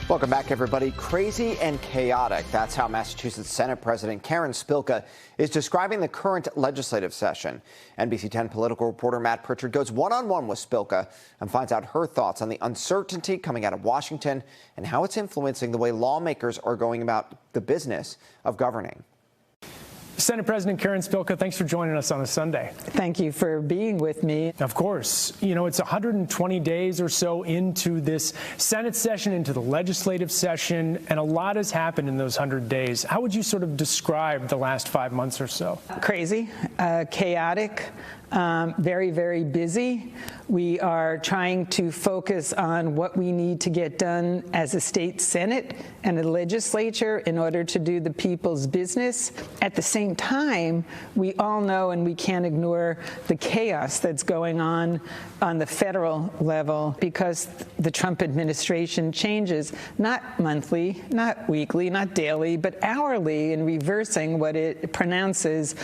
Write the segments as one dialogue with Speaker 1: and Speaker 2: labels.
Speaker 1: Welcome back, everybody. Crazy and chaotic. That's how Massachusetts Senate President Karen Spilka is describing the current legislative session. NBC10 political reporter Matt Pritchard goes one-on-one with Spilka and finds out her thoughts on the uncertainty coming out of Washington and how it's influencing the way lawmakers are going about the business of governing.
Speaker 2: Senate President Karen Spilka, thanks for joining us on a Sunday.
Speaker 3: Thank you for being with me.
Speaker 2: Of course. You know, it's 120 days or so into this Senate session, into the legislative session, and a lot has happened in those 100 days. How would you sort of describe the last 5 months or so?
Speaker 3: Crazy, chaotic, very, very busy. We are trying to focus on what we need to get done as a state Senate and a legislature in order to do the people's business. At the same time, we all know, and we can't ignore, the chaos that's going on the federal level because the Trump administration changes not monthly, not weekly, not daily, but hourly in reversing what it pronounces.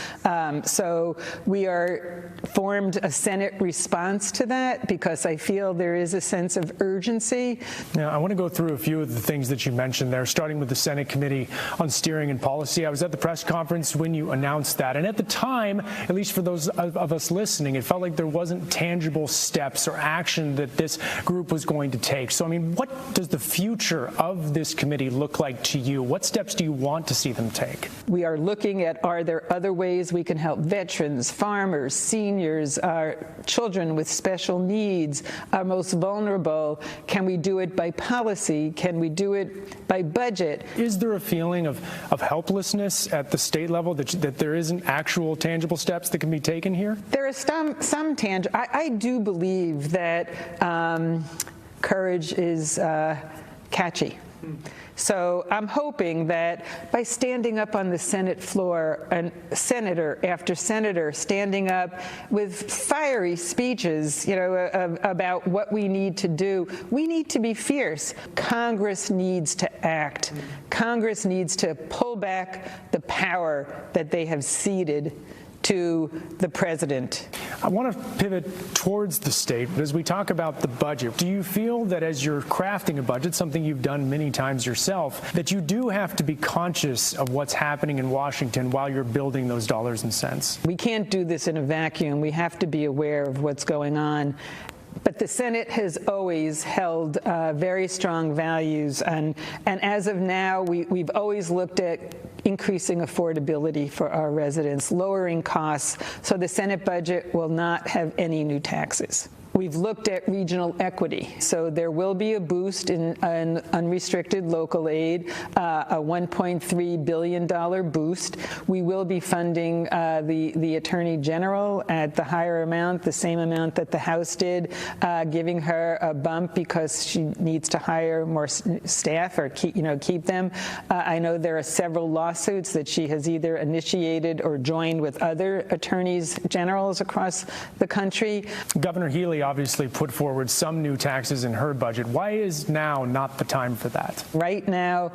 Speaker 3: So we are formed a Senate response to that because I feel there is a sense of urgency.
Speaker 2: Now, I want to go through a few of the things that you mentioned there, starting with the Senate Committee on Steering and Policy. I was at the press conference when you announced that, and at the time, at least for those of us listening, it felt like there wasn't tangible steps or action that this group was going to take. So, I mean, what does the future of this committee look like to you? What steps do you want to see them take?
Speaker 3: We are looking at, are there other ways we can help veterans, farmers, seniors, our children with special needs, our most vulnerable? Can we do it by policy? Can we do it by budget?
Speaker 2: Is there a feeling of helplessness at the state level that there isn't actual tangible steps that can be taken here?
Speaker 3: There are some tangible. I do believe that courage is catchy. So I'm hoping that by standing up on the Senate floor, and senator after senator standing up with fiery speeches, about what we need to do, we need to be fierce. Congress needs to act. Congress needs to pull back the power that they have ceded to the president.
Speaker 2: I want to pivot towards the state, but as we talk about the budget, do you feel that as you're crafting a budget, something you've done many times yourself, that you do have to be conscious of what's happening in Washington while you're building those dollars and cents?
Speaker 3: We can't do this in a vacuum. We have to be aware of what's going on. But the Senate has always held very strong values, and as of now, we've always looked at increasing affordability for our residents, lowering costs, so the Senate budget will not have any new taxes. We've looked at regional equity, so there will be a boost in unrestricted local aid, a $1.3 billion boost. We will be funding the Attorney General at the higher amount, the same amount that the House did, giving her a bump because she needs to hire more staff or keep them. I know there are several lawsuits that she has either initiated or joined with other attorneys generals across the country.
Speaker 2: Governor Healy obviously put forward some new taxes in her budget. Why is now not the time for that?
Speaker 3: Right now,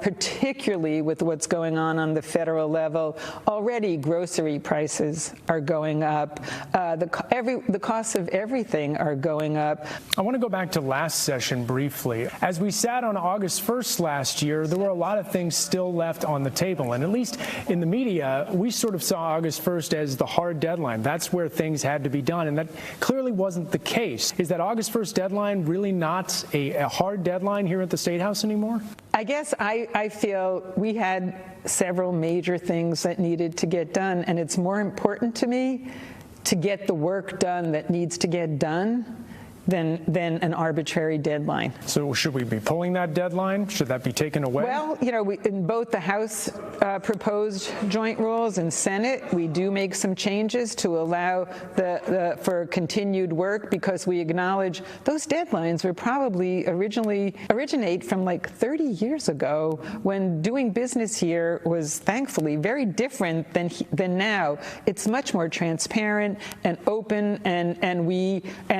Speaker 3: particularly with what's going on the federal level, already grocery prices are going up. The costs of everything are going up.
Speaker 2: I want to go back to last session briefly. As we sat on August 1st last year, there were a lot of things still left on the table. And at least in the media, we sort of saw August 1st as the hard deadline. That's where things had to be done. And that clearly wasn't the case. Is that August 1st deadline really not a hard deadline here at the State House anymore?
Speaker 3: I guess I feel we had several major things that needed to get done, and it's more important to me to get the work done that needs to get done than an arbitrary deadline.
Speaker 2: So should we be pulling that deadline? Should that be taken away?
Speaker 3: Well, in both the House proposed joint rules and Senate, we do make some changes to allow for continued work because we acknowledge those deadlines were probably originate from like 30 years ago when doing business here was thankfully very different than now. It's much more transparent and open, and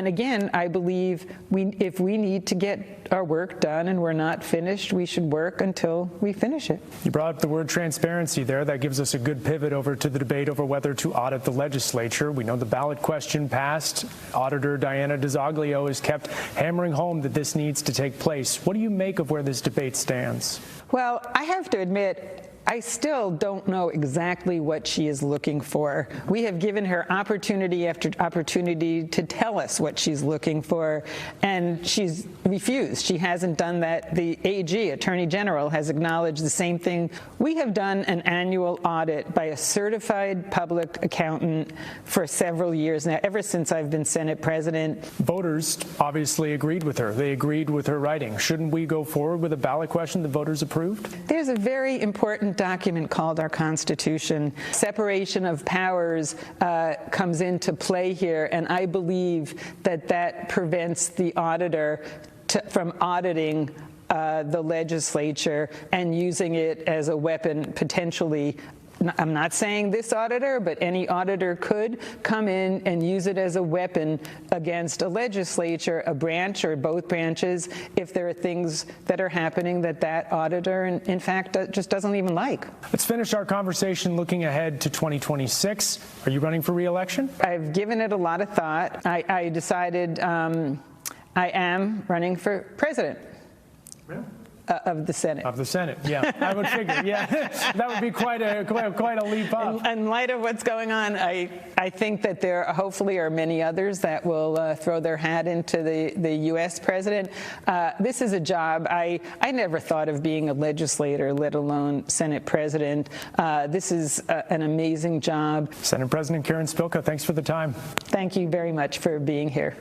Speaker 3: again, I believe believe if we need to get our work done and we're not finished, we should work until we finish it.
Speaker 2: You brought up the word transparency there. That gives us a good pivot over to the debate over whether to audit the legislature. We know the ballot question passed. Auditor Diana DiZoglio has kept hammering home that this needs to take place. What do you make of where this debate stands?
Speaker 3: Well, I have to admit, I still don't know exactly what she is looking for. We have given her opportunity after opportunity to tell us what she's looking for, and she's refused. She hasn't done that. The AG, Attorney General, has acknowledged the same thing. We have done an annual audit by a certified public accountant for several years now, ever since I've been Senate President.
Speaker 2: Voters obviously agreed with her. They agreed with her writing. Shouldn't we go forward with a ballot question the voters approved?
Speaker 3: There's a very important document called our Constitution. Separation of powers comes into play here, and I believe that prevents the auditor from auditing the legislature and using it as a weapon potentially. I'm not saying this auditor, but any auditor could come in and use it as a weapon against a legislature, a branch or both branches, if there are things that are happening that auditor, in fact, just doesn't even like.
Speaker 2: Let's finish our conversation looking ahead to 2026. Are you running for re-election?
Speaker 3: I've given it a lot of thought. I decided I am running for president.
Speaker 2: Yeah.
Speaker 3: Of the Senate.
Speaker 2: Of the Senate, yeah. I would figure, yeah. That would be quite a leap up.
Speaker 3: In light of what's going on, I think that there hopefully are many others that will throw their hat into the U.S. president. This is a job, I never thought of being a legislator, let alone Senate president. This is an amazing job.
Speaker 2: Senate President Karen Spilka, thanks for the time.
Speaker 3: Thank you very much for being here.